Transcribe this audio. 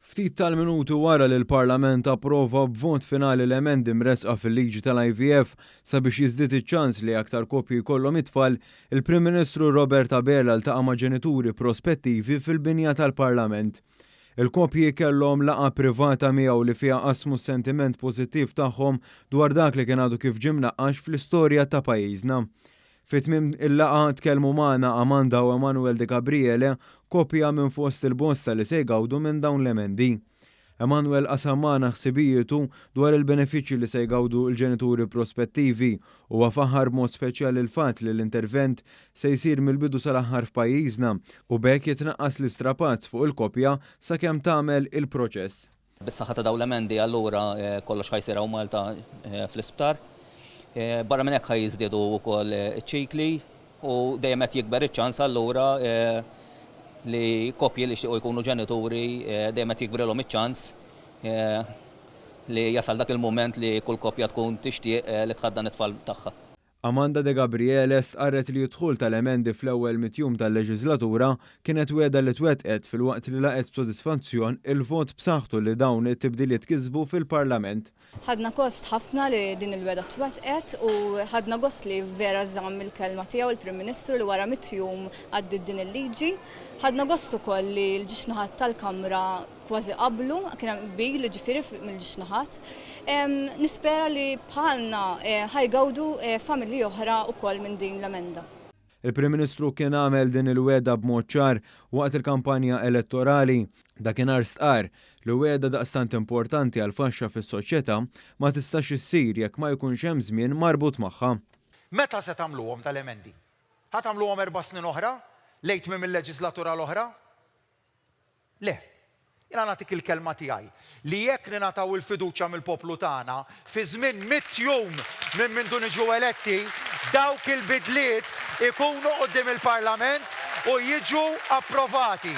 Ftit tal-minuti wara li l-Parlament approva b'vot finali l-emendi mresqa fil-liġi tal-IVF sabiex jiżdied iċ-ċans li aktar koppji jkollhom it-tfal, il-Prim Ministru Robert Abela ltaqa' ma' ġenituri prospettivi fil-binja tal-Parlament. Il-koppji kellhom laqgħa privata miegħu li fiha qasmu s-sentiment pożittiv tagħhom dwar dak li kien għadu kif ġie mnaqqax fl-istorja ta' pajjiżna. Fit-tmiem il-laqgħa tkellmu magħna Amanda u Emanuel De Gabriele, koppja minn fost il-bosta li se jgawdu minn dawn l-emendi. Emanuel qasam magħna ħsibijietu dwar il-benefiċċji li se jgawdu l-ġenituri prospettivi u faħar mod speċjali l-fatt li l-intervent se jsir mill-bidu sal-aħħar f'pajjiżna u bekk jitnaqqas l-istrapazz fuq il-koppja sakemm tagħmel il-proċess. Bis-saħħa ta' dawn l-emendi allura kollox ħajsir hawn Malta fl-isptar. Barra minn hekk ħajjiżdiedu wkoll iċ-ċikli u dejjem qed jikber iċ-ċans allura li koppji li jixtiequ jkunu ġenituri dejjem qed jikbrilhom iċ-ċans li jasal dak il-mument li kull koppja tkun tixtieq li tħaddan it-tfal tagħha. Amanda De Gabriele stqarret li d-dħul tal-emendi fl-ewwel mitjum tal-leġislatura kienet wiegħda li twettqet filwaqt li laqgħet b'sodisfazzjon il-vot b'saħħtu li dawn it-tibdiliet kisbu fil-Parlament. Ħadna gost ħafna li din il-weda twettqet u ħadna gost li vera żamm il-kelma tiegħu il-Prim Ministru li wara mitjum għaddit din il-liġi. Ħadna gost ukoll li l-ġixnaħat tal-Kamra kważi qablu, kien hemm bil ġifieri mill-ġixnaħat. Nispera li bħalna ħajgawdu familji oħra wkoll minn din l-emenda. Il-Prim Ministru kien għamel din il-weda b'mod ċar waqt il-kampanja elettorali. Dakinhar stqar li weda daqstant importanti għal faxxa fis-soċjetà ma tistax issir jekk ma jkunx hemm żmien marbut magħha. Meta se tagħmluhom tal-emendi? Ħa tagħmluhom 4 snin oħra? Lejt minn il-leġislatura l-oħra? Le. Jena nagħtik il-kelma tiegħi li jekk ningħataw il-fiduċja mill-poplu tagħna fi żmien 100 jum minn mindu niġu eletti, dawk il-bidliet ikunu quddiem il-Parlament u jiġu approvati.